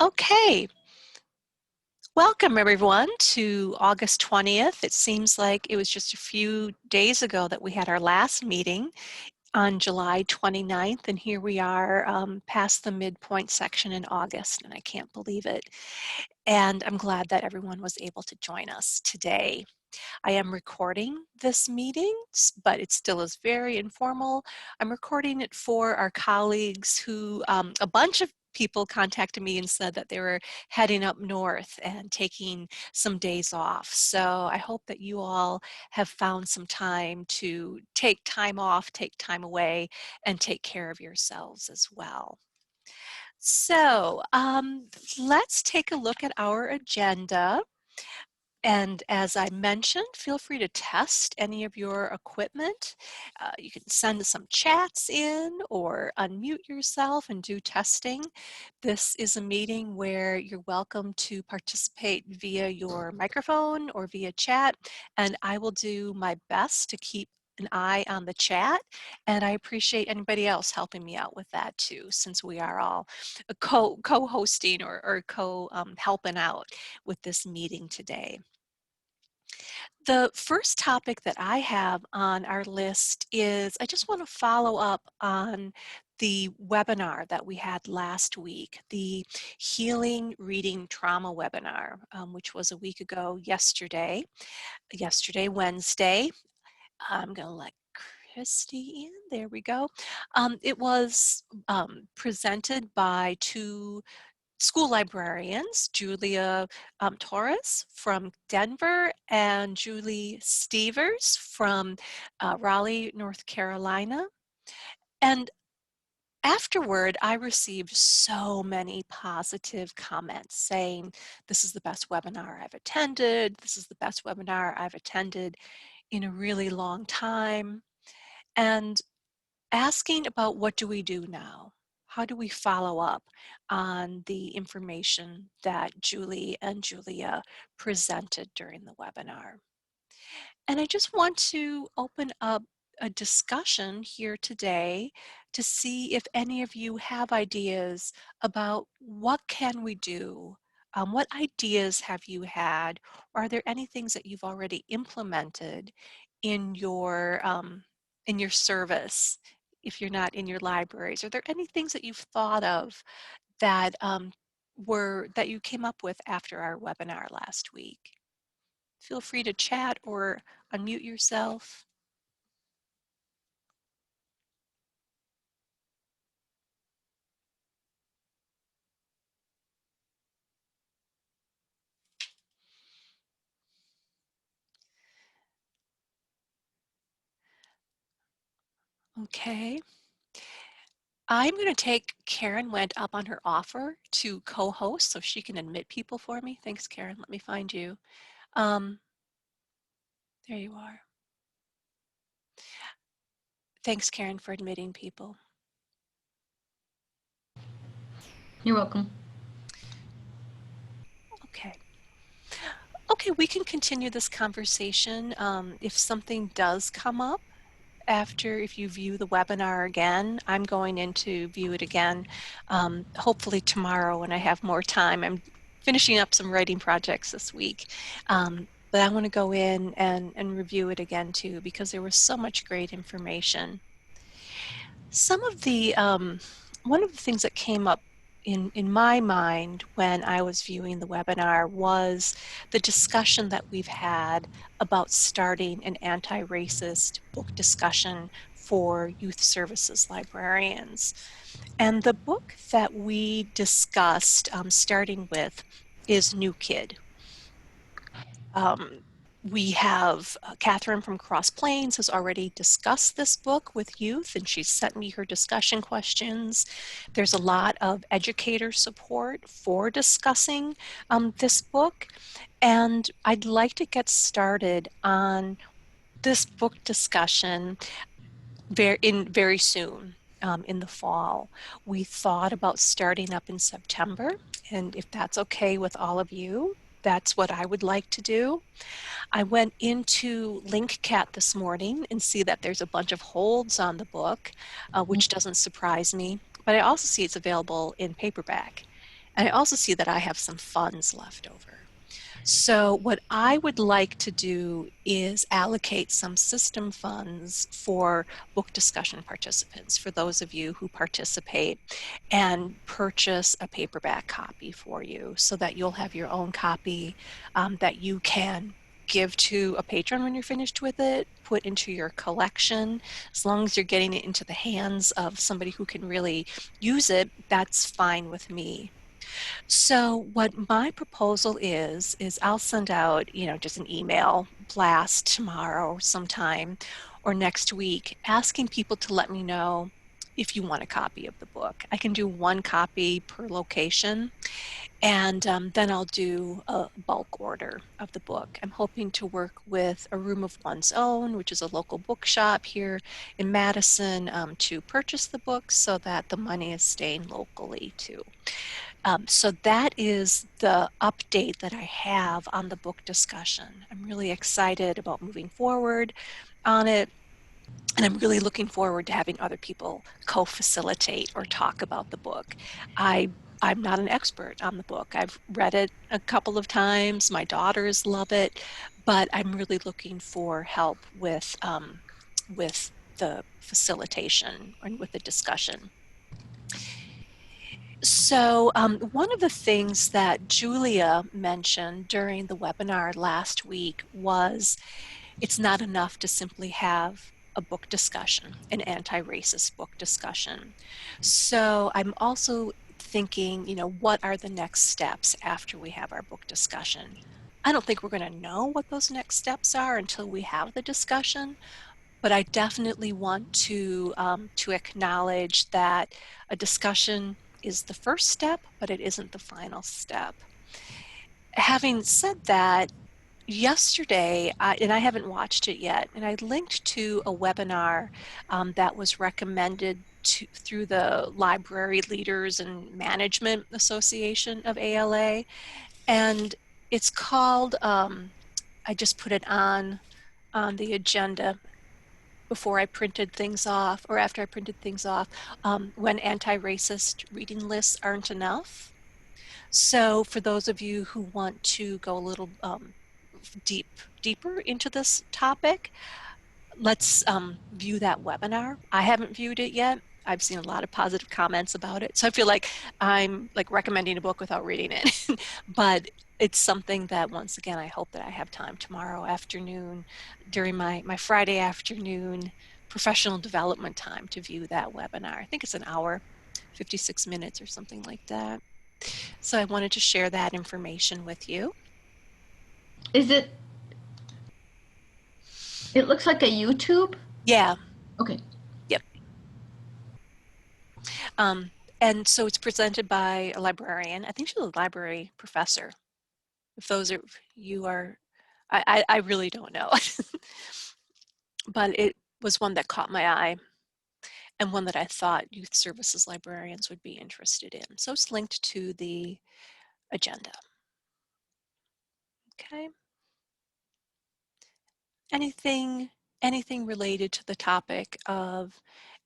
Okay, welcome everyone to August 20th. It seems like it was just a few days ago that we had our last meeting on July 29th, and here we are past the midpoint section in August, and I can't believe it. And I'm glad that everyone was able to join us today. I am recording this meeting, but it still is very informal. I'm recording it for our colleagues who, a bunch of people contacted me and said that they were heading up north and taking some days off. So I hope that you all have found some time to take time off, take time away, and take care of yourselves as well. So let's take a look at our agenda. And as I mentioned, feel free to test any of your equipment. You can send some chats in or unmute yourself and do testing. This is a meeting where you're welcome to participate via your microphone or via chat, and I will do my best to keep an eye on the chat, and I appreciate anybody else helping me out with that too, since we are all co-hosting or helping out with this meeting today. The first topic that I have on our list is I just want to follow up on the webinar that we had last week, the Healing Reading Trauma webinar, which was a week ago yesterday, Wednesday. I'm going to let Christy in. There we go. It was presented by two school librarians, Julia Torres from Denver and Julie Stevers from Raleigh, North Carolina. And afterward, I received so many positive comments saying, this is the best webinar I've attended. This is the best webinar I've attended in a really long time. And asking about what do we do now? How do we follow up on the information that Julie and Julia presented during the webinar? And I just want to open up a discussion here today to see if any of you have ideas about what can we do? What ideas have you had? Or are there any things that you've already implemented in your service? If you're not in your libraries, are there any things that you've thought of that that you came up with after our webinar last week? Feel free to chat or unmute yourself. Okay. I'm going to take Karen went up on her offer to co-host so she can admit people for me. Thanks, Karen. Let me find you. There you are. Thanks, Karen, for admitting people. You're welcome. Okay. Okay, we can continue this conversation. If something does come up if you view the webinar again, I'm going in to view it again, hopefully tomorrow when I have more time. I'm finishing up some writing projects this week. But I want to go in and review it again too, because there was so much great information. Some of the, one of the things that came up in my mind when I was viewing the webinar was the discussion that we've had about starting an anti-racist book discussion for youth services librarians. And the book that we discussed, starting with, is New Kid. We have Catherine from Cross Plains has already discussed this book with youth, and she's sent me her discussion questions. There's a lot of educator support for discussing this book, and I'd like to get started on this book discussion very soon. In the fall. We thought about starting up in September, and if that's okay with all of you, that's what I would like to do. I went into LinkCat this morning and see that there's a bunch of holds on the book, which doesn't surprise me, but I also see it's available in paperback. And I also see that I have some funds left over. So what I would like to do is allocate some system funds for book discussion participants, for those of you who participate, and purchase a paperback copy for you so that you'll have your own copy that you can give to a patron when you're finished with it, put into your collection. As long as you're getting it into the hands of somebody who can really use it, that's fine with me. So what my proposal is I'll send out, just an email blast tomorrow sometime or next week asking people to let me know if you want a copy of the book. I can do one copy per location, and then I'll do a bulk order of the book. I'm hoping to work with A Room of One's Own, which is a local bookshop here in Madison, to purchase the books so that the money is staying locally too. So that is the update that I have on the book discussion. I'm really excited about moving forward on it, and I'm really looking forward to having other people co-facilitate or talk about the book. I'm not an expert on the book. I've read it a couple of times. My daughters love it, but I'm really looking for help with the facilitation and with the discussion. So one of the things that Julia mentioned during the webinar last week was it's not enough to simply have a book discussion, an anti-racist book discussion. So I'm also thinking, what are the next steps after we have our book discussion? I don't think we're going to know what those next steps are until we have the discussion, but I definitely want to acknowledge that a discussion is the first step, but it isn't the final step. Having said that, yesterday, and I haven't watched it yet, and I linked to a webinar that was recommended through the Library Leaders and Management Association of ALA, and it's called, I just put it on the agenda before I printed things off, or after I printed things off, when anti-racist reading lists aren't enough. So for those of you who want to go a little deeper into this topic, let's view that webinar. I haven't viewed it yet. I've seen a lot of positive comments about it. So I feel like I'm like recommending a book without reading it. But it's something that, once again, I hope that I have time tomorrow afternoon during my Friday afternoon professional development time to view that webinar. I think it's an hour, 56 minutes or something like that. So I wanted to share that information with you. Is it? It looks like a YouTube. Yeah, Okay. yep. Um, and so it's presented by a librarian. I think she's a library professor. If those are you are, I really don't know. But it was one that caught my eye and one that I thought youth services librarians would be interested in. So it's linked to the agenda. Okay. Anything anything related to the topic of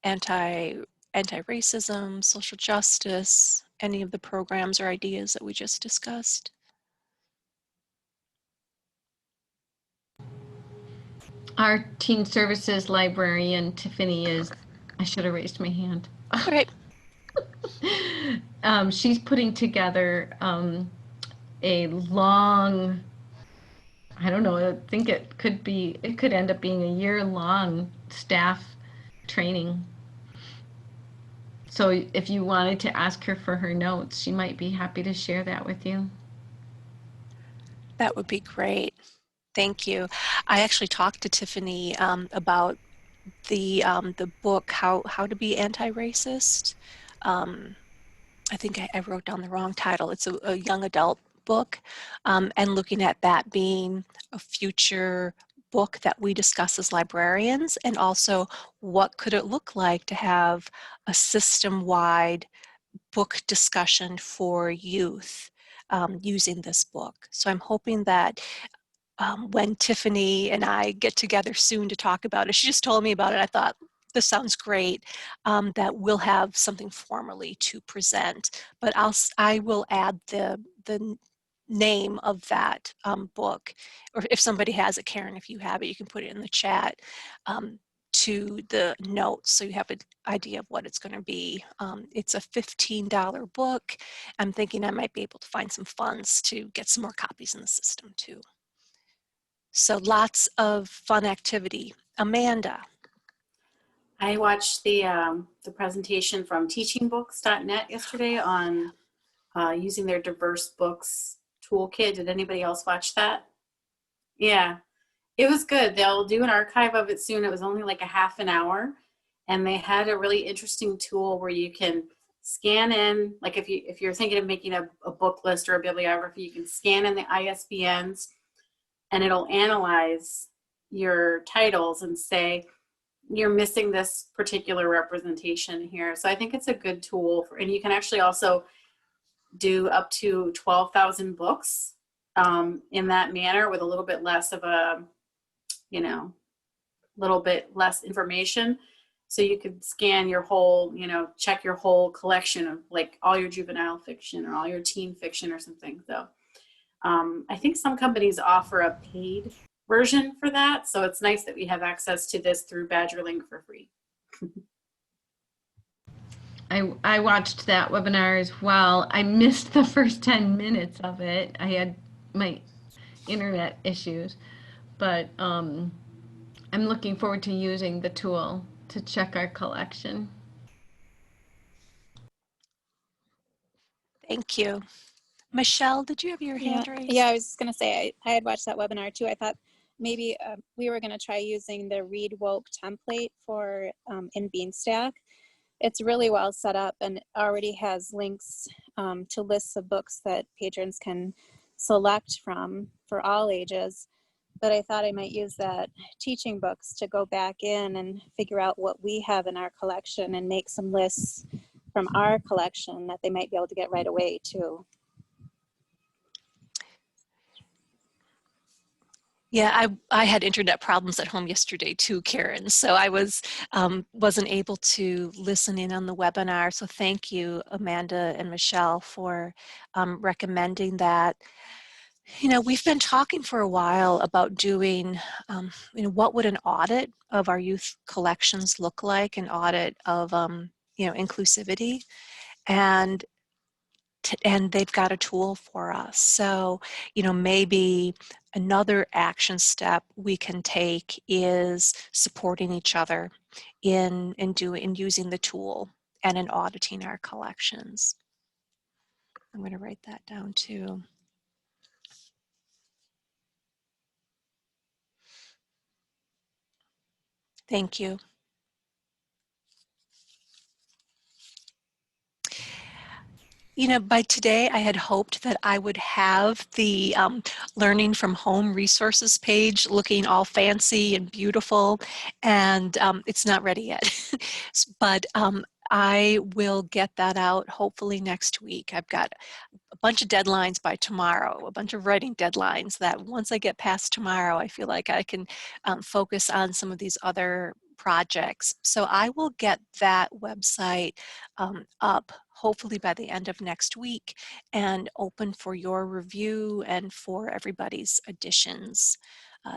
anti-racism, social justice, any of the programs or ideas that we just discussed? Our teen services librarian, Tiffany, is. I should have raised my hand. Okay. She's putting together a long, I don't know, I think it could end up being a year-long staff training. So if you wanted to ask her for her notes, she might be happy to share that with you. That would be great. Thank you. I actually talked to Tiffany about the book How to Be Anti-Racist. Um, I think I wrote down the wrong title. It's a young adult book, and looking at that being a future book that we discuss as librarians, and also what could it look like to have a system-wide book discussion for youth using this book. So I'm hoping that when Tiffany and I get together soon to talk about it, she just told me about it. I thought this sounds great, that we'll have something formally to present. But I will add the name of that book, or if somebody has it, Karen, if you have it, you can put it in the chat, to the notes so you have an idea of what it's going to be. It's a $15 book. I'm thinking I might be able to find some funds to get some more copies in the system too. So lots of fun activity. Amanda. I watched the presentation from teachingbooks.net yesterday on using their diverse books toolkit. Did anybody else watch that? Yeah, it was good. They'll do an archive of it soon. It was only like a half an hour, and they had a really interesting tool where you can scan in, like if you're thinking of making a book list or a bibliography, you can scan in the ISBNs, and it'll analyze your titles and say, you're missing this particular representation here. So I think it's a good tool and you can actually also do up to 12,000 books in that manner with a little bit less of a, little bit less information. So you could scan your whole, check your whole collection of like all your juvenile fiction or all your teen fiction or something. So I think some companies offer a paid version for that. So it's nice that we have access to this through BadgerLink for free. I watched that webinar as well. I missed the first 10 minutes of it. I had my internet issues, but I'm looking forward to using the tool to check our collection. Thank you. Michelle, did you have your hand raised? Yeah, I was just going to say, I had watched that webinar too. I thought maybe we were going to try using the Read Woke template for in Beanstack. It's really well set up and already has links to lists of books that patrons can select from for all ages. But I thought I might use that teaching books to go back in and figure out what we have in our collection and make some lists from our collection that they might be able to get right away too. Yeah, I had internet problems at home yesterday too, Karen. So I wasn't able to listen in on the webinar. So thank you, Amanda and Michelle, for recommending that. We've been talking for a while about doing, what would an audit of our youth collections look like, an audit of, inclusivity, and they've got a tool for us. So, maybe another action step we can take is supporting each other in using the tool and in auditing our collections. I'm going to write that down too. Thank you. By today, I had hoped that I would have the Learning from Home resources page looking all fancy and beautiful, and it's not ready yet. But I will get that out hopefully next week. I've got a bunch of deadlines by tomorrow, a bunch of writing deadlines that once I get past tomorrow, I feel like I can focus on some of these other projects. So I will get that website up hopefully by the end of next week and open for your review and for everybody's additions.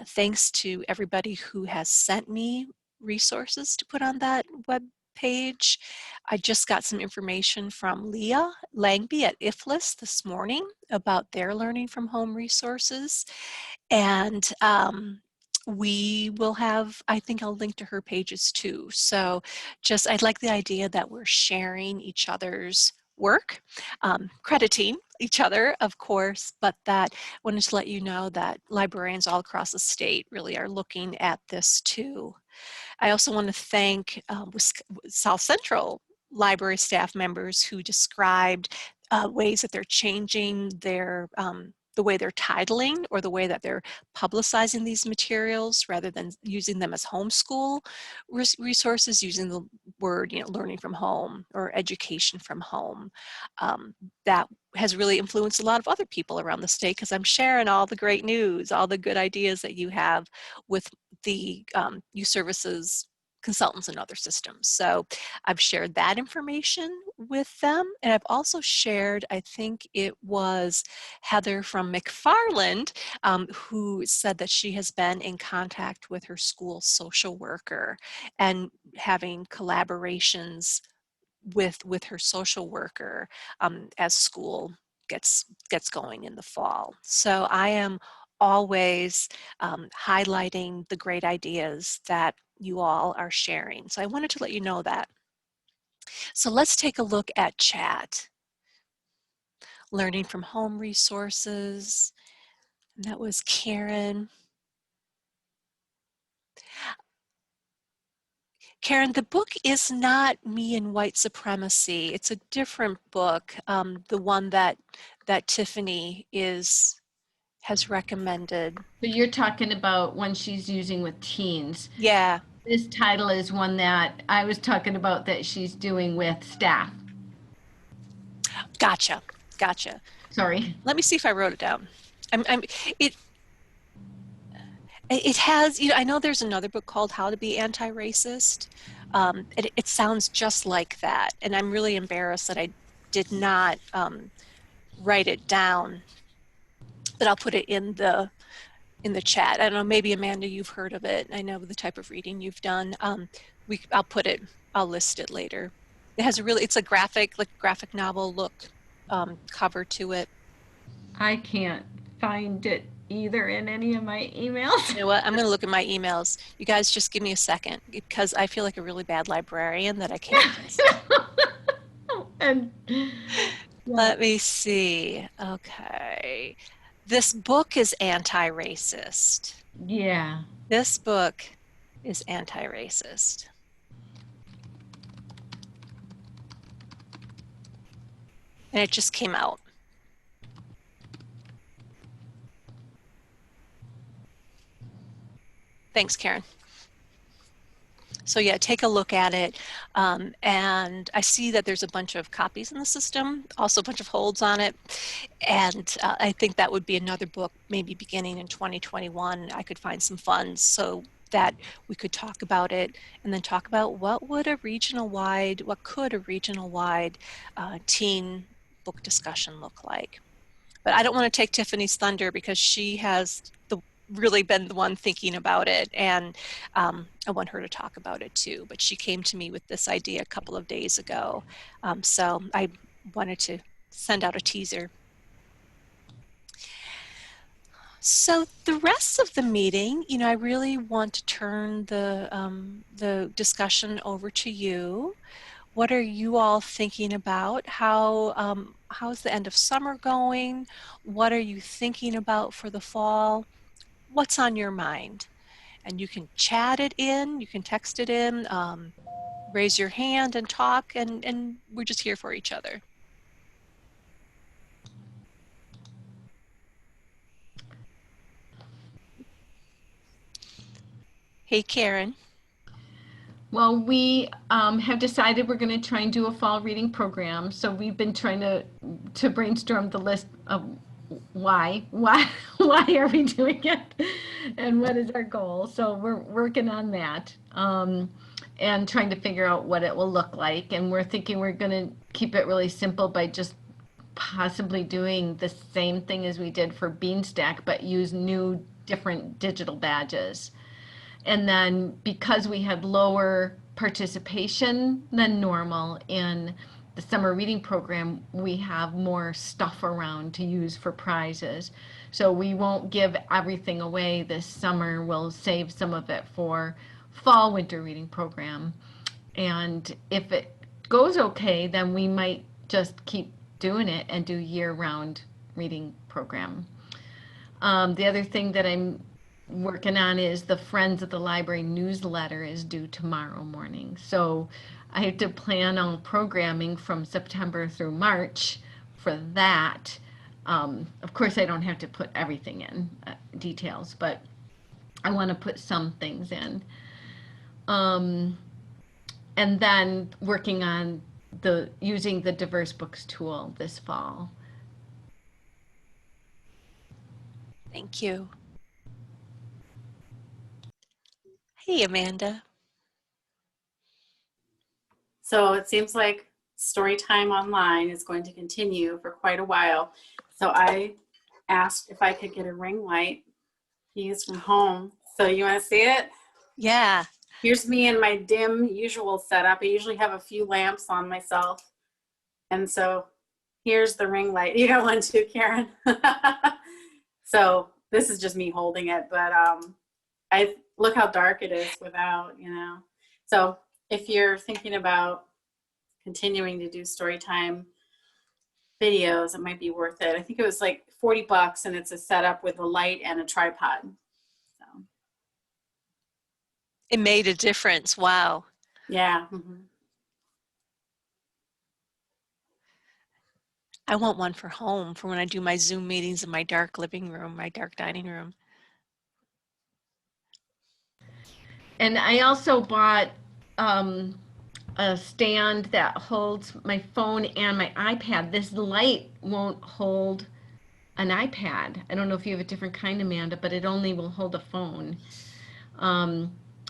Thanks to everybody who has sent me resources to put on that web page. I just got some information from Leah Langby at IFLIS this morning about their learning from home resources. And we will have, I think I'll link to her pages too. So I'd like the idea that we're sharing each other's work, crediting each other, of course, but that I wanted to let you know that librarians all across the state really are looking at this too. I also want to thank South Central library staff members who described ways that they're changing the way they're titling or the way that they're publicizing these materials rather than using them as homeschool resources, using the word, learning from home or education from home. That has really influenced a lot of other people around the state because I'm sharing all the great news, all the good ideas that you have with the youth services consultants in other systems. So I've shared that information with them. And I've also shared, I think it was Heather from McFarland, who said that she has been in contact with her school social worker and having collaborations with her social worker as school gets going in the fall. So I am always highlighting the great ideas that you all are sharing. So I wanted to let you know that. So let's take a look at chat. Learning from home resources. And that was Karen. Karen, the book is not Me and White Supremacy. It's a different book, the one that Tiffany has recommended. So you're talking about one she's using with teens. Yeah, This title is one that I was talking about that she's doing with staff. gotcha. Sorry. Let me see if I wrote it down. It it has, I know there's another book called How to Be Anti-Racist. It sounds just like that, and I'm really embarrassed that I did not write it down, but I'll put it in the chat. I don't know, maybe Amanda, you've heard of it. I know the type of reading you've done. I'll list it later. It has it's a graphic novel look cover to it. I can't find it either in any of my emails. You know what? I'm going to look at my emails. You guys just give me a second because I feel like a really bad librarian that I can't. And Let me see. Okay. This book is anti-racist. yeah. This book is anti-racist. And it just came out. Thanks, Karen. So yeah, take a look at it. And I see that there's a bunch of copies in the system, also a bunch of holds on it. And I think that would be another book, maybe beginning in 2021, I could find some funds so that we could talk about it and then talk about what could a regional-wide teen book discussion look like. But I don't want to take Tiffany's thunder because she has really been the one thinking about it, and I want her to talk about it too. But she came to me with this idea a couple of days ago, so I wanted to send out a teaser. So the rest of the meeting, I really want to turn the discussion over to you. What are you all thinking about? How's the end of summer going? What are you thinking about for the fall? What's on your mind? And you can chat it in, you can text it in, raise your hand and talk, and we're just here for each other. Hey, Karen. Well, we have decided we're going to try and do a fall reading program. So we've been trying to brainstorm the list of why are we doing it, and what is our goal. So we're working on that and trying to figure out what it will look like. And we're thinking we're going to keep it really simple by just possibly doing the same thing as we did for Beanstack, but use new different digital badges. And then because we had lower participation than normal in the summer reading program, we have more stuff around to use for prizes. So we won't give everything away this summer. We'll save some of it for fall winter reading program. And if it goes okay, then we might just keep doing it and do year-round reading program. The other thing that I'm working on is the Friends of the Library newsletter is due tomorrow morning. So I have to plan on programming from September through March for that. Of course, I don't have to put everything in details, but I want to put some things in. And then working on using the diverse books tool this fall. Thank you. Hey, Amanda. So it seems like story time online is going to continue for quite a while. So I asked if I could get a ring light used from home. So you want to see it? Yeah. Here's me in my dim usual setup. I usually have a few lamps on myself. And so here's the ring light. You got one too, Karen. So this is just me holding it, but I look how dark it is without, you know. So if you're thinking about continuing to do story time videos, it might be worth it. I think it was like $40 and it's a setup with a light and a tripod. So It made a difference. Wow. yeah. Mm-hmm. I want one for home for when I do my Zoom meetings in my dark living room, my dark dining room. And I also bought a stand that holds my phone and my iPad. This light won't hold an iPad. I don't know if you have a different kind, Amanda, but it only will hold a phone.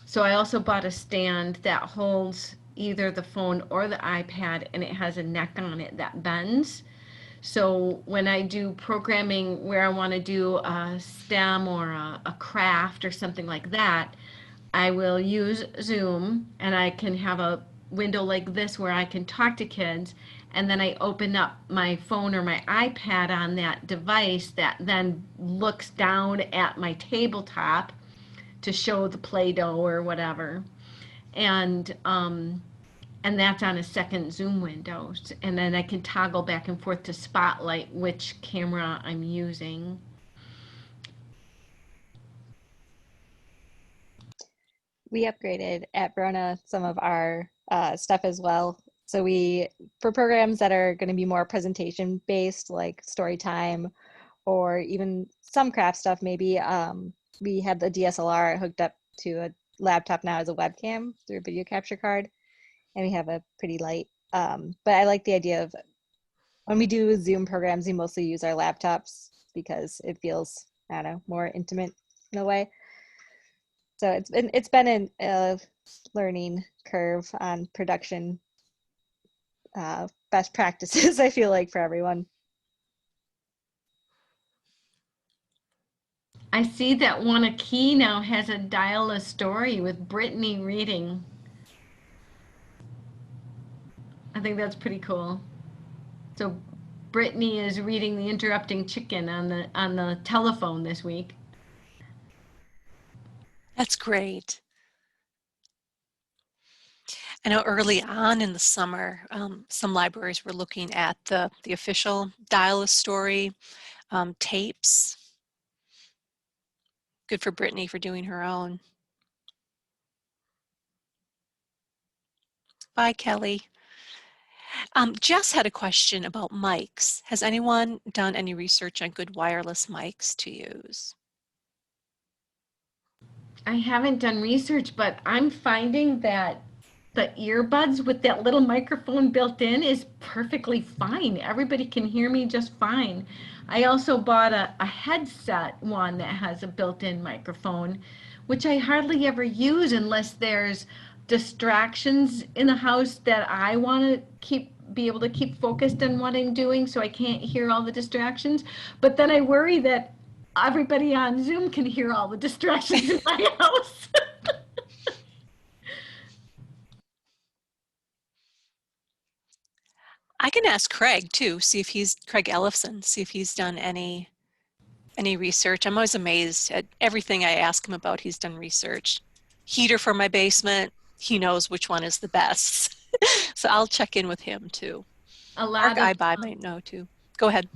So I also bought a stand that holds either the phone or the iPad, and it has a neck on it that bends. So when I do programming where I want to do a STEM or a craft or something like that, I will use Zoom and I can have a window like this where I can talk to kids, and then I open up my phone or my iPad on that device that then looks down at my tabletop to show the Play-Doh or whatever. And that's on a second Zoom window. And then I can toggle back and forth to spotlight which camera I'm using. We upgraded at Verona some of our stuff as well. So for programs that are going to be more presentation based, like story time, or even some craft stuff, maybe we have the DSLR hooked up to a laptop now as a webcam through a video capture card, and we have a pretty light. But I like the idea of when we do Zoom programs, we mostly use our laptops because it feels, I don't know, more intimate in a way. So it's been a learning curve on production best practices, I feel like, for everyone. I see that Wanna Key now has a dial a story with Brittany reading. I think that's pretty cool. So Brittany is reading The Interrupting Chicken on the telephone this week. That's great. I know early on in the summer, some libraries were looking at the official Dial a Story tapes. Good for Brittany for doing her own. Bye, Kelly. Jess had a question about mics. Has anyone done any research on good wireless mics to use? I haven't done research, but I'm finding that the earbuds with that little microphone built in is perfectly fine. Everybody can hear me just fine. I also bought a headset one that has a built-in microphone, which I hardly ever use unless there's distractions in the house that I want to be able to keep focused on what I'm doing so I can't hear all the distractions. But then I worry that everybody on Zoom can hear all the distractions in my house. I can ask Craig too, Craig Ellefson, see if he's done any research. I'm always amazed at everything I ask him about. He's done research. Heater for my basement, he knows which one is the best. So I'll check in with him too. Mark Ibai might know too. Go ahead.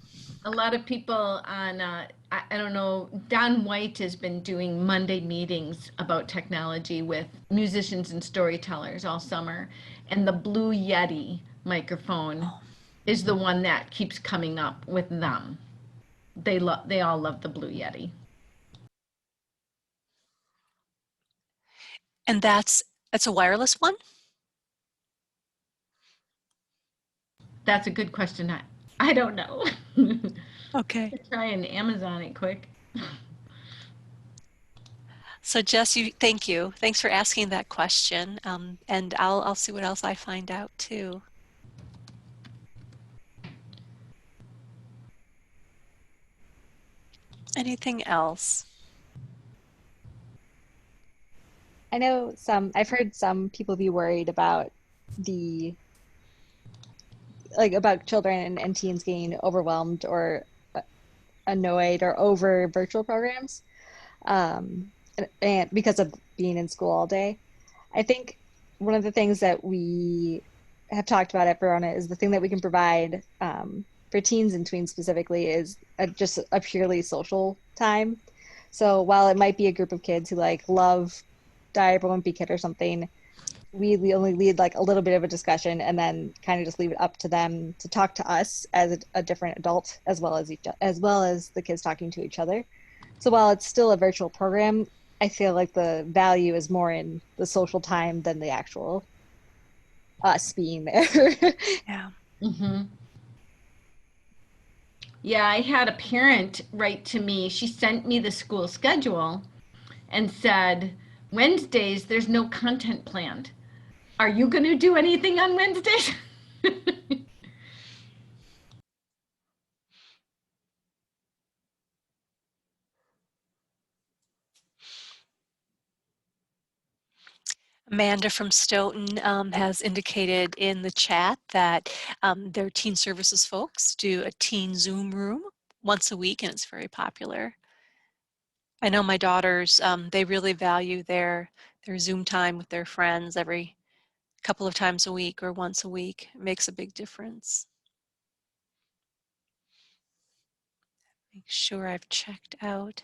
A lot of people on, I don't know, Don White has been doing Monday meetings about technology with musicians and storytellers all summer. And the Blue Yeti microphone is the one that keeps coming up with them. They all love the Blue Yeti. And that's a wireless one? That's a good question. I don't know. Okay. Try and Amazon it quick. So Jess, thank you. Thanks for asking that question. And I'll see what else I find out too. Anything else? I know I've heard some people be worried about about children and teens getting overwhelmed or annoyed or over virtual programs, and because of being in school all day. I think one of the things that we have talked about at Verona is the thing that we can provide for teens and tweens specifically is just a purely social time. So while it might be a group of kids who like love Diaper Wimpy Kid or something, we only lead like a little bit of a discussion and then kind of just leave it up to them to talk to us as a different adult as well as the kids talking to each other. So while it's still a virtual program, I feel like the value is more in the social time than the actual us being there. Yeah. Mm-hmm. Yeah, I had a parent write to me. She sent me the school schedule and said, Wednesdays, there's no content planned. Are you going to do anything on Wednesdays? Amanda from Stoughton has indicated in the chat that their teen services folks do a teen Zoom room once a week, and it's very popular. I know my daughters, they really value their Zoom time with their friends every couple of times a week or once a week. It makes a big difference. Make sure I've checked out.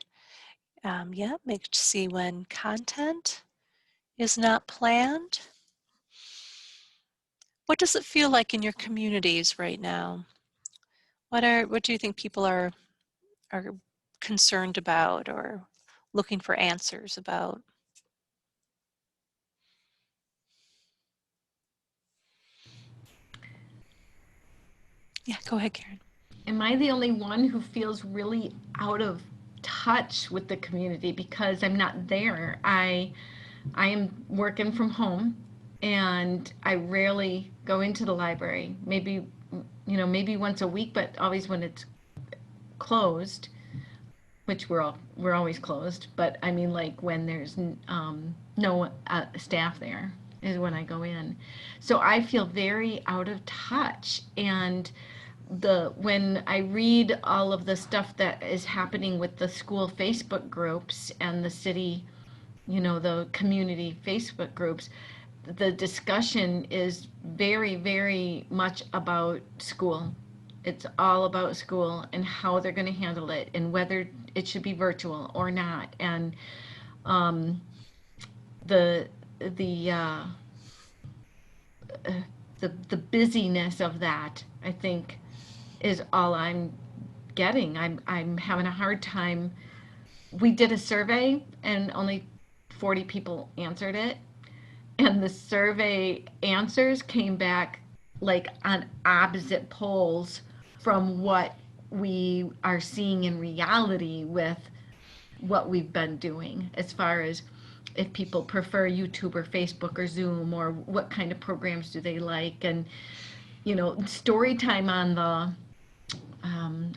Yeah, see when content is not planned. What does it feel like in your communities right now? What do you think people are concerned about or looking for answers about? Yeah, go ahead, Karen. Am I the only one who feels really out of touch with the community because I'm not there? I am working from home and I rarely go into the library. Maybe once a week, but always when it's closed, which we're always closed. But I mean, like when there's no staff there is when I go in. So I feel very out of touch. And when I read all of the stuff that is happening with the school Facebook groups and the city, the community Facebook groups, the discussion is very, very much about school. It's all about school and how they're going to handle it and whether it should be virtual or not. And um, the the uh, the busyness of that, I think, is all I'm getting. I'm having a hard time. We did a survey and only 40 people answered it, and the survey answers came back like on opposite poles from what we are seeing in reality with what we've been doing as far as if people prefer YouTube or Facebook or Zoom or what kind of programs do they like. And story time on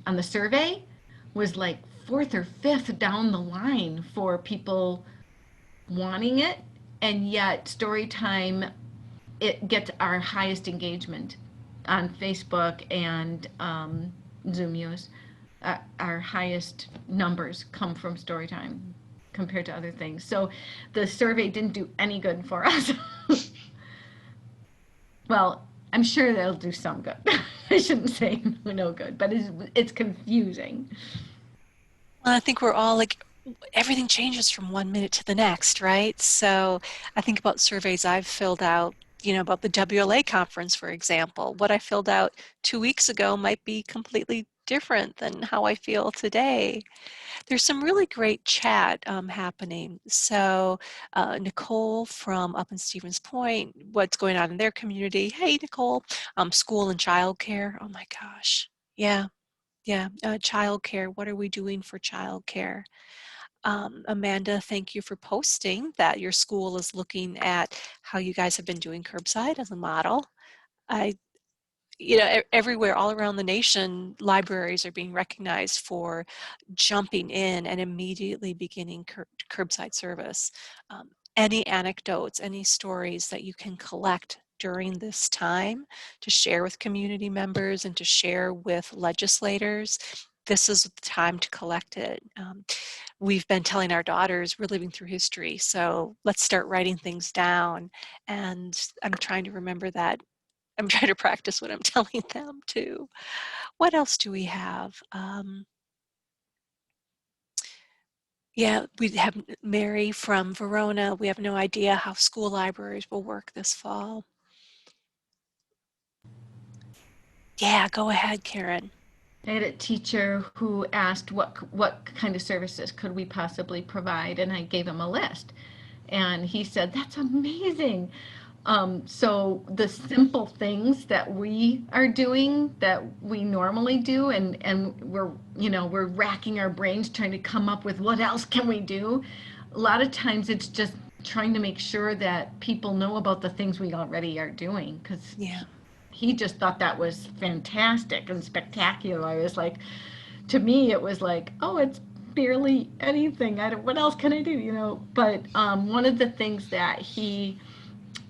the survey was like fourth or fifth down the line for people wanting it, and yet story time, it gets our highest engagement on Facebook and Zoom use. Our highest numbers come from story time compared to other things. So the survey didn't do any good for us. Well, I'm sure they'll do some good. I shouldn't say no good, but it's confusing. Well, I think we're all like, everything changes from 1 minute to the next, right? So I think about surveys I've filled out, about the WLA conference, for example. What I filled out 2 weeks ago might be completely different than how I feel today. There's some really great chat happening. So Nicole from up in Stevens Point, what's going on in their community? Hey, Nicole. School and childcare. Oh my gosh. Yeah. Yeah. Childcare. What are we doing for childcare? Amanda, thank you for posting that your school is looking at how you guys have been doing curbside as a model. Everywhere all around the nation, libraries are being recognized for jumping in and immediately beginning curbside service. Any anecdotes, any stories that you can collect during this time to share with community members and to share with legislators, this is the time to collect it. We've been telling our daughters we're living through history, so let's start writing things down. And I'm trying to remember that. I'm trying to practice what I'm telling them too. What else do we have? Yeah, we have Mary from Verona. We have no idea how school libraries will work this fall. Yeah, go ahead, Karen. I had a teacher who asked what kind of services could we possibly provide, and I gave him a list. And he said, "That's amazing." So the simple things that we are doing that we normally do, and we're racking our brains trying to come up with what else can we do. A lot of times it's just trying to make sure that people know about the things we already are doing, because Yeah. he just thought that was fantastic and spectacular. I was like, to me, it was like, oh, it's barely anything. What else can I do? But one of the things that he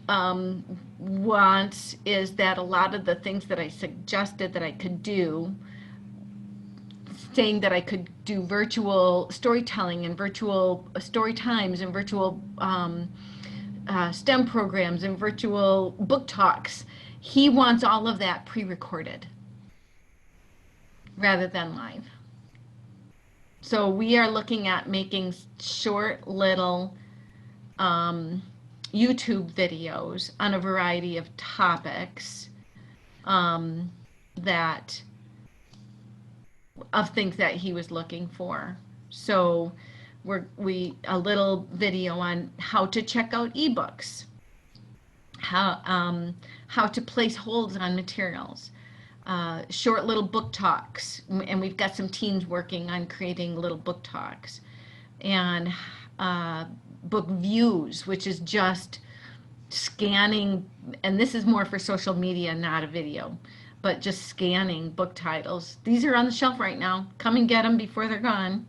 um, wants is that a lot of the things that I suggested that I could do, saying that I could do virtual storytelling and virtual story times and virtual STEM programs and virtual book talks. He wants all of that pre-recorded rather than live. So we are looking at making short little YouTube videos on a variety of topics that of things that he was looking for. So a little video on how to check out ebooks, how to place holds on materials, short little book talks, and we've got some teams working on creating little book talks, and book views, which is just scanning, and this is more for social media, not a video, but just scanning book titles. These are on the shelf right now. Come and get them before they're gone.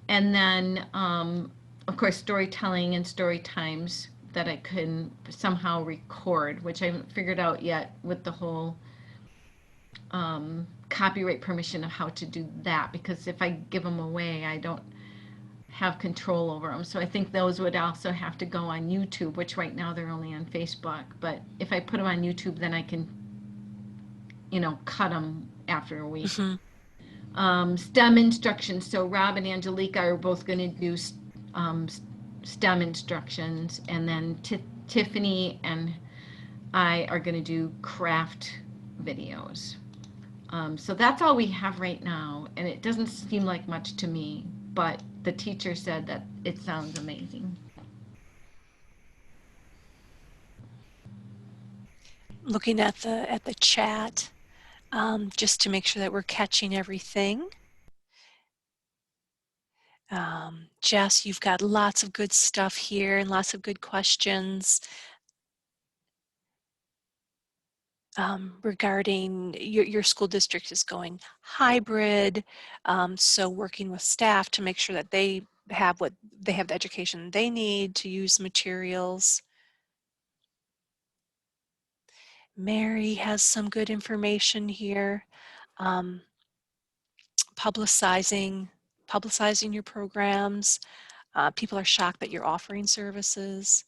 And then, of course, storytelling and story times that I can somehow record, which I haven't figured out yet with the whole copyright permission of how to do that, because if I give them away, I don't have control over them. So I think those would also have to go on YouTube, which right now they're only on Facebook. But if I put them on YouTube, then I can, cut them after a week. Mm-hmm. STEM instructions. So Rob and Angelica are both going to do STEM instructions, and then Tiffany and I are going to do craft videos. So that's all we have right now, and it doesn't seem like much to me, but the teacher said that it sounds amazing. Looking at the chat, just to make sure that we're catching everything. Jess, you've got lots of good stuff here and lots of good questions regarding your school district is going hybrid, so working with staff to make sure that they have the education they need to use materials. Mary has some good information here. Publicizing your programs. People are shocked that you're offering services.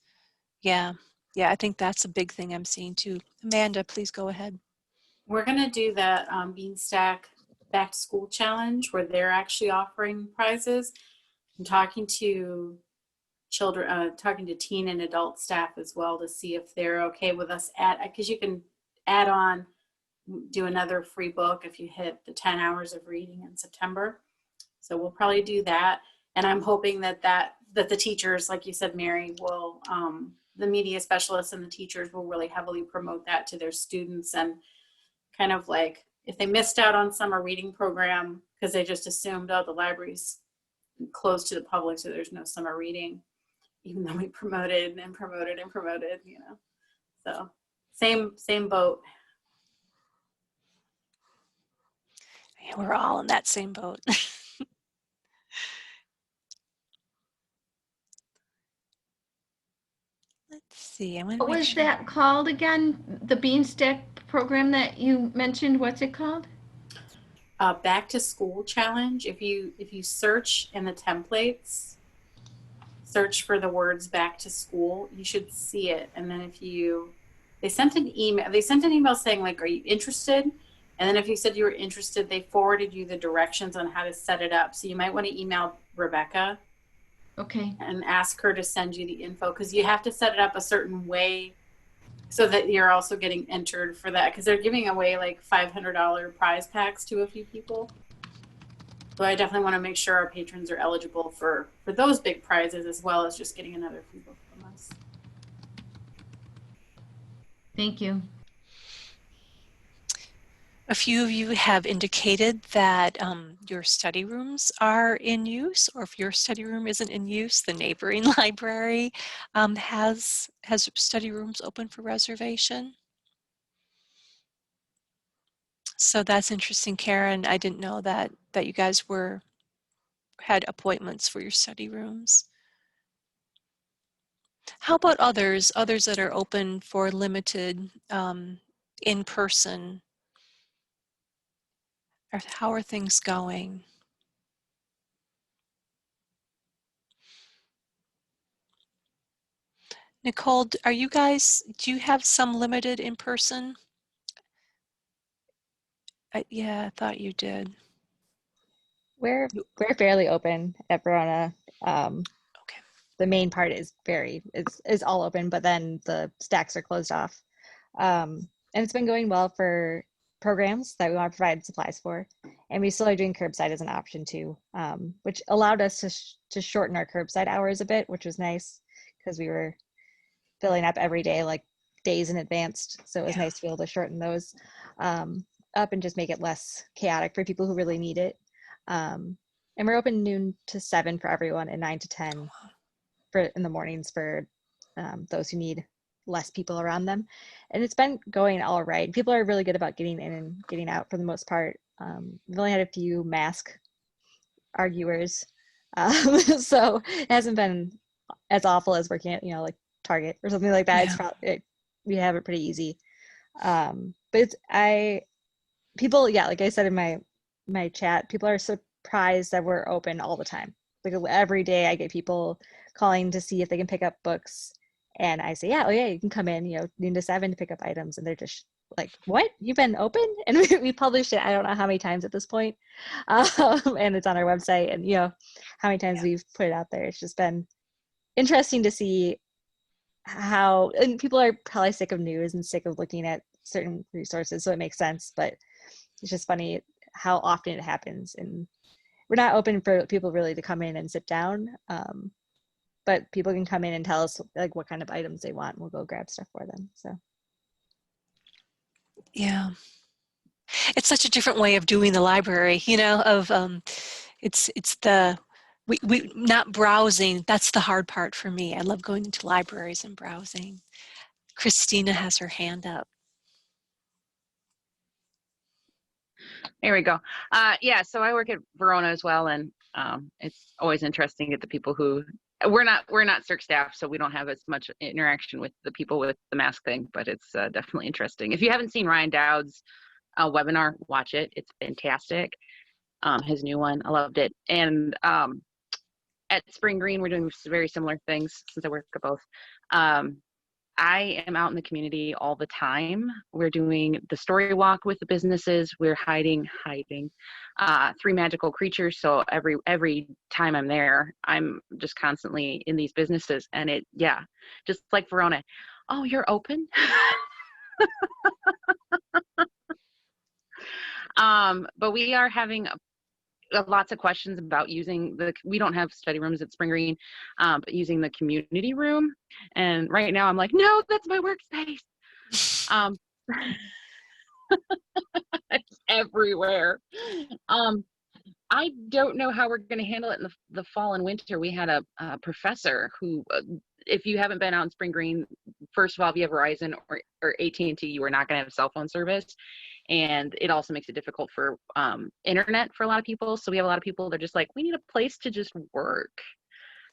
Yeah, I think that's a big thing I'm seeing too. Amanda, please go ahead. We're going to do that Beanstack Back to School Challenge where they're actually offering prizes. I'm talking to children, talking to teen and adult staff as well to see if they're okay with us because you can add on, do another free book if you hit the 10 hours of reading in September. So we'll probably do that. And I'm hoping that the teachers, like you said, Mary, will, the media specialists and the teachers will really heavily promote that to their students, and kind of like if they missed out on summer reading program because they just assumed, oh, the library's closed to the public, so there's no summer reading, even though we promoted and promoted and promoted, you know. So same boat. Yeah, we're all in that same boat. Let's see. I want to What make was sure. that called again? The Beanstack program that you mentioned, what's it called? Back to school challenge. If you search in the templates, search for the words back to school, you should see it. And then they sent an email saying like, are you interested? And then if you said you were interested, they forwarded you the directions on how to set it up. So you might want to email Rebecca. Okay. And ask her to send you the info, because you have to set it up a certain way so that you're also getting entered for that, because they're giving away like $500 prize packs to a few people. So I definitely want to make sure our patrons are eligible for those big prizes, as well as just getting another free book from us. Thank you. A few of you have indicated that your study rooms are in use, or if your study room isn't in use, the neighboring library has study rooms open for reservation. So that's interesting, Karen. I didn't know that you guys had appointments for your study rooms. How about others that are open for limited in-person? How are things going? Nicole, do you have some limited in person? Yeah, I thought you did. We're fairly open at Verona. Okay. The main part is all open, but then the stacks are closed off. And it's been going well for programs that we want to provide supplies for. And we still are doing curbside as an option too, which allowed us to shorten our curbside hours a bit, which was nice because we were filling up every day, like days in advance. So it was nice to be able to shorten those up and just make it less chaotic for people who really need it. And we're open noon to 7 for everyone and 9 to 10 in the mornings for those who need less people around them. And it's been going all right. People are really good about getting in and getting out for the most part. We've only had a few mask arguers. So it hasn't been as awful as working at, like Target or something like that. Yeah. It's probably, we have it pretty easy. But people, like I said in my chat, people are surprised that we're open all the time. Like every day I get people calling to see if they can pick up books, and I say, yeah, you can come in, noon to 7 to pick up items, and they're just like, what? You've been open? And we published it, I don't know how many times at this point, and it's on our website, and how many times we've put it out there. It's just been interesting to see how, and people are probably sick of news and sick of looking at certain resources, so it makes sense, but it's just funny how often it happens. And we're not open for people really to come in and sit down, but people can come in and tell us like what kind of items they want, and we'll go grab stuff for them. So yeah, it's such a different way of doing the library, it's we not browsing. That's the hard part for me. I love going into libraries and browsing. Christina has her hand up. There we go. Yeah, so I work at Verona as well, and it's always interesting at the people who we're not circ staff, so we don't have as much interaction with the people with the mask thing, but it's definitely interesting. If you haven't seen Ryan Dowd's webinar, watch it. It's fantastic. His new one, I loved it. And at Spring Green, we're doing very similar things since I work at both. I am out in the community all the time. We're doing the story walk with the businesses. We're hiding 3 magical creatures. So every time I'm there, I'm just constantly in these businesses, and just like Verona. Oh, you're open? But we are having lots of questions about using we don't have study rooms at Spring Green, but using the community room. And right now I'm like, no, that's my workspace. It's everywhere. I don't know how we're going to handle it in the fall and winter. We had a professor who, if you haven't been out in Spring Green, first of all, if you have Verizon or AT&T, you are not going to have cell phone service. And it also makes it difficult for internet for a lot of people. So we have a lot of people that are just like, we need a place to just work,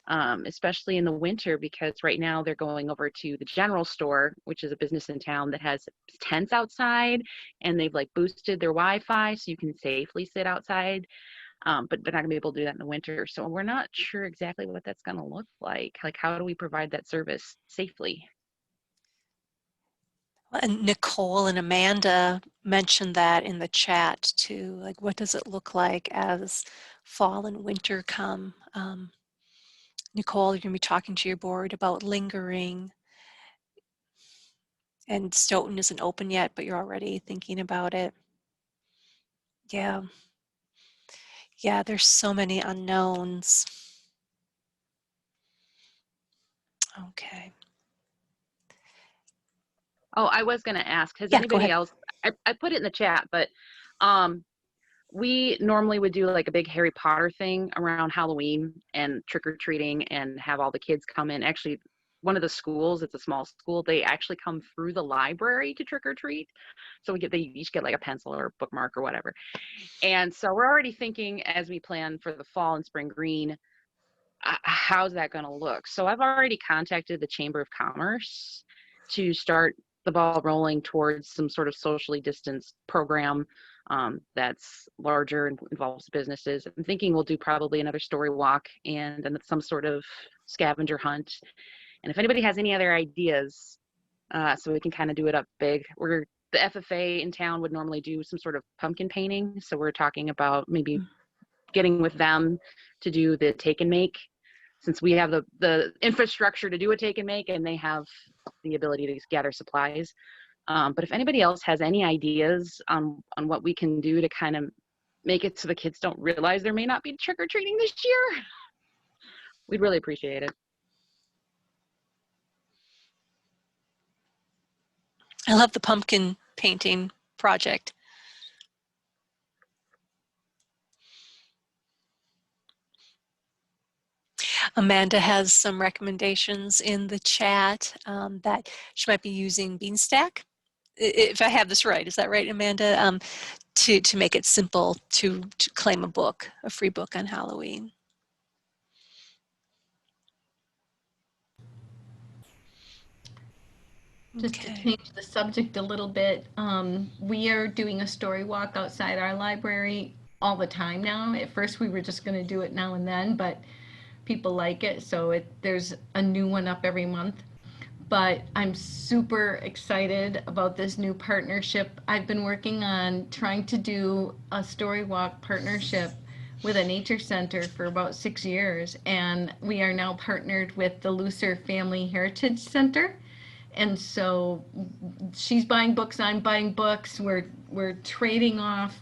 especially in the winter, because right now they're going over to the general store, which is a business in town that has tents outside, and they've like boosted their Wi-Fi so you can safely sit outside. But they're not gonna be able to do that in the winter. So we're not sure exactly what that's gonna look like. Like, how do we provide that service safely? And Nicole and Amanda mentioned that in the chat too. Like, what does it look like as fall and winter come? Nicole, you're gonna be talking to your board about lingering, and Stoughton isn't open yet, but you're already thinking about it. Yeah. Yeah, there's so many unknowns. Okay. Oh, I was gonna ask, has Yeah, go anybody ahead. else, I put it in the chat, but we normally would do like a big Harry Potter thing around Halloween and trick-or-treating and have all the kids come in. Actually, one of the schools, it's a small school, they actually come through the library to trick-or-treat. So they each get like a pencil or a bookmark or whatever. And so we're already thinking, as we plan for the fall and Spring Green, how's that going to look? So I've already contacted the Chamber of Commerce to start the ball rolling towards some sort of socially distanced program that's larger and involves businesses. I'm thinking we'll do probably another story walk and some sort of scavenger hunt. And if anybody has any other ideas, so we can kind of do it up big, the FFA in town would normally do some sort of pumpkin painting. So we're talking about maybe getting with them to do the take and make, since we have the infrastructure to do a take and make and they have the ability to gather supplies. But if anybody else has any ideas on what we can do to kind of make it so the kids don't realize there may not be trick-or-treating this year, we'd really appreciate it. I love the pumpkin painting project. Amanda has some recommendations in the chat that she might be using Beanstack. If I have this right, is that right, Amanda? To make it simple to claim a free book on Halloween. Just to change the subject a little bit, we are doing a story walk outside our library all the time now. At first we were just going to do it now and then, but people like it, so there's a new one up every month. But I'm super excited about this new partnership. I've been working on trying to do a story walk partnership with a nature center for about 6 years, and we are now partnered with the Lucer Family Heritage Center. And so she's buying books, I'm buying books. We're trading off,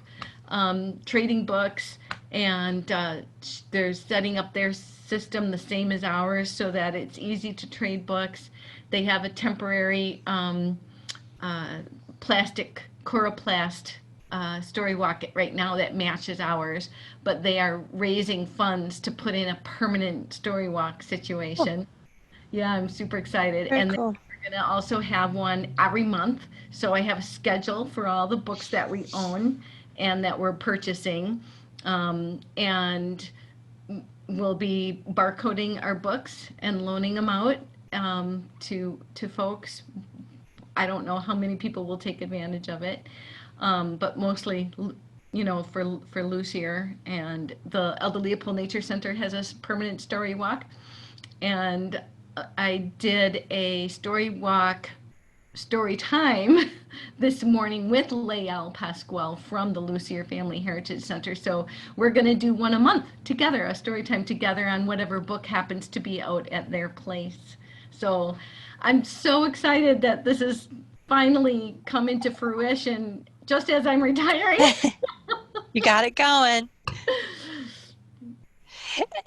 trading books, and they're setting up their system the same as ours so that it's easy to trade books. They have a temporary plastic coroplast story walk right now that matches ours, but they are raising funds to put in a permanent story walk situation. Yeah, I'm super excited. Very And then cool. we're going to also have one every month. So I have a schedule for all the books that we own and that we're purchasing. And we'll be barcoding our books and loaning them out to folks. I don't know how many people will take advantage of it, but mostly, for Lucier. And the Elder Leopold Nature Center has a permanent story walk. And I did a story walk, story time this morning with Lael Pasquale from the Lucier Family Heritage Center. So we're going to do one a month together, a story time together on whatever book happens to be out at their place. So I'm so excited that this has finally come into fruition just as I'm retiring. You got it going.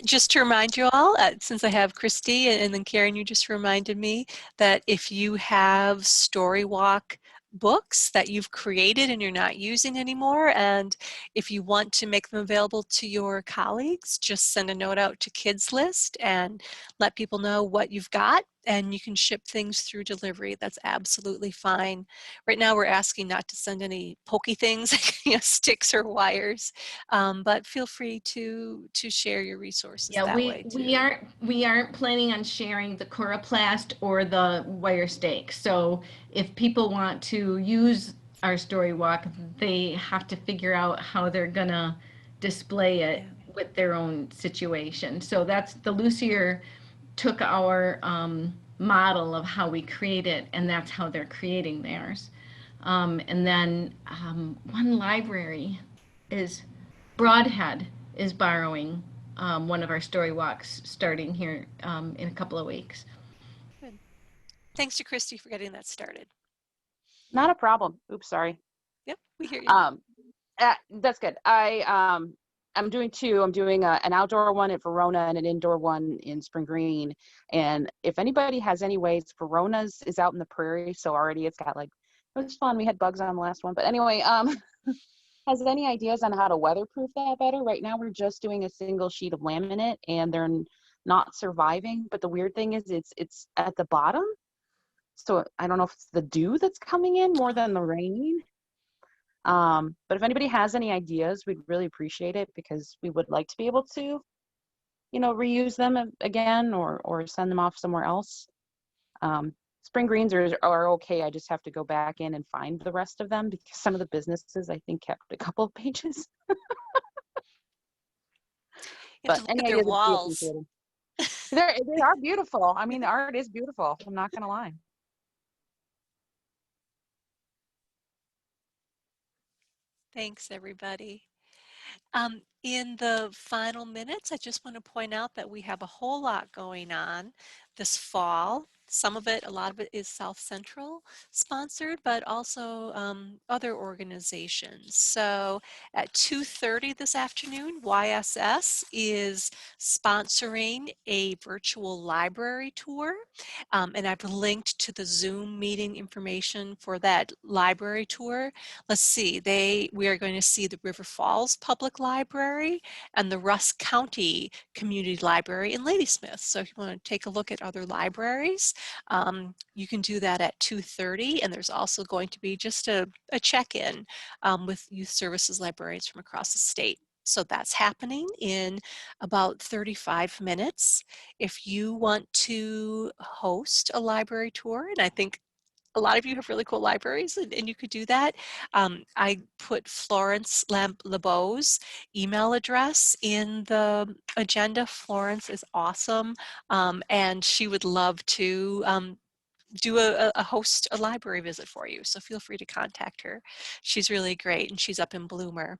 Just to remind you all, since I have Christy and then Karen, you just reminded me that if you have Story Walk books that you've created and you're not using anymore. And if you want to make them available to your colleagues, just send a note out to Kids List and let people know what you've got, and you can ship things through delivery. That's absolutely fine. Right now we're asking not to send any pokey things, sticks or wires, but feel free to share your resources Yeah, that we way we too. aren't we aren't planning on sharing the coroplast or the wire stake. So if people want to use our story walk, they have to figure out how they're gonna display it with their own situation. So that's the Lucier took our model of how we create it, and that's how they're creating theirs. And then one library is Broadhead is borrowing one of our story walks starting here in a couple of weeks. Good. Thanks to Christy for getting that started. Not a problem. Oops, sorry. Yep, we hear you. That's good. I'm doing two. I'm doing an outdoor one at Verona and an indoor one in Spring Green. And if anybody has any ways, Verona's is out in the prairie, so already it's got like, it was fun. We had bugs on the last one, but anyway, has any ideas on how to weatherproof that better? Right now, we're just doing a single sheet of laminate, and they're not surviving. But the weird thing is, it's at the bottom, so I don't know if it's the dew that's coming in more than the rain. But if anybody has any ideas, we'd really appreciate it, because we would like to be able to, reuse them again or send them off somewhere else. Spring Greens are okay. I just have to go back in and find the rest of them, because some of the businesses, I think, kept a couple of pages. You have But to look any at their ideas would be walls. appreciated. They are beautiful. I mean, the art is beautiful. I'm not going to lie. Thanks, everybody. In the final minutes, I just want to point out that we have a whole lot going on this fall. Some of it, a lot of it is South Central sponsored, but also other organizations. So at 2:30 this afternoon, YSS is sponsoring a virtual library tour. And I've linked to the Zoom meeting information for that library tour. Let's see, we are going to see the River Falls Public Library and the Russ County Community Library in Ladysmith. So if you want to take a look at other libraries, you can do that at 2:30. And there's also going to be just a check-in with youth services librarians from across the state. So that's happening in about 35 minutes. If you want to host a library tour, and I think a lot of you have really cool libraries, and you could do that. I put Florence LeBeau's email address in the agenda. Florence is awesome, and she would love to do a library visit for you. So feel free to contact her. She's really great, and she's up in Bloomer.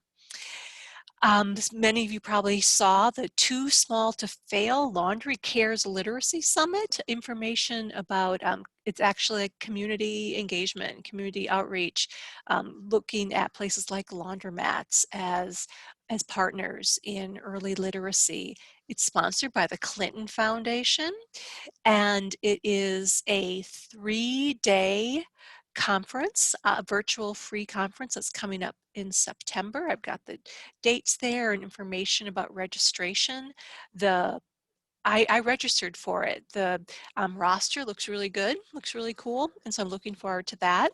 Many of you probably saw the Too Small to Fail Laundry Cares Literacy Summit. Information about it's actually a community engagement, community outreach, looking at places like laundromats as partners in early literacy. It's sponsored by the Clinton Foundation, and it is a 3-day conference, a virtual free conference that's coming up in September. I've got the dates there and information about registration. I registered for it. The roster looks really good, looks really cool, and so I'm looking forward to that.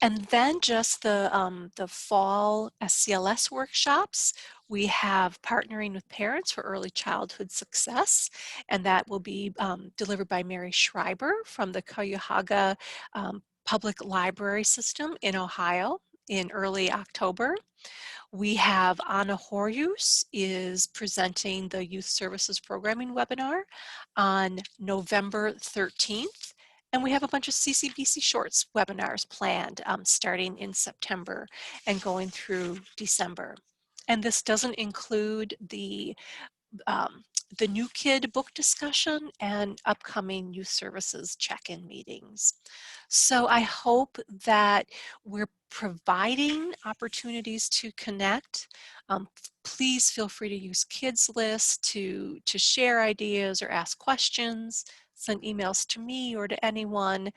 And then just the fall SCLS workshops. We have Partnering with Parents for Early Childhood Success, and that will be delivered by Mary Schreiber from the Cuyahoga Public Library System in Ohio in early October. We have Anna Horius is presenting the Youth Services Programming webinar on November 13th. And we have a bunch of CCBC Shorts webinars planned starting in September and going through December. And this doesn't include the New Kid book discussion and upcoming youth services check-in meetings. So I hope that we're providing opportunities to connect. Please feel free to use Kids List to share ideas or ask questions, send emails to me or to anyone.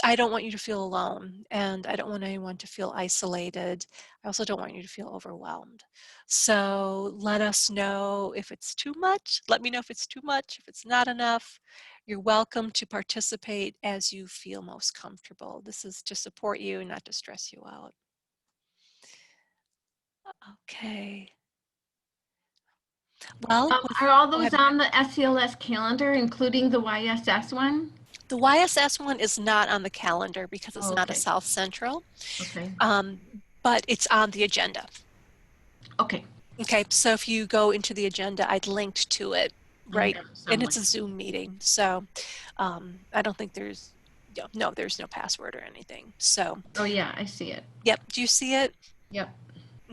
I don't want you to feel alone, and I don't want anyone to feel isolated. I also don't want you to feel overwhelmed. So let us know if it's too much. Let me know if it's too much, if it's not enough. You're welcome to participate as you feel most comfortable. This is to support you, not to stress you out. Okay. Well, Are all go those ahead. on the SCLS calendar, including the YSS one? The YSS one is not on the calendar because it's Oh, not a okay. South Central, Okay. but it's on the agenda. Okay. Okay, so if you go into the agenda, I'd linked to it, right? And it's a Somewhere. Zoom meeting, so I don't think there's, no, there's no password or anything. So, Oh yeah, I see it. yep, do you see it? Yep.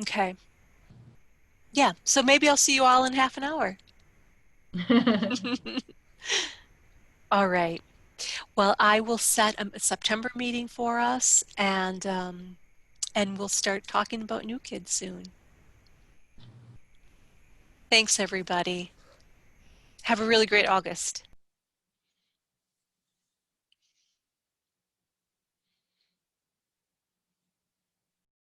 Okay. Yeah, so maybe I'll see you all in half an hour. All right. Well, I will set a September meeting for us, and we'll start talking about new kids soon. Thanks, everybody. Have a really great August.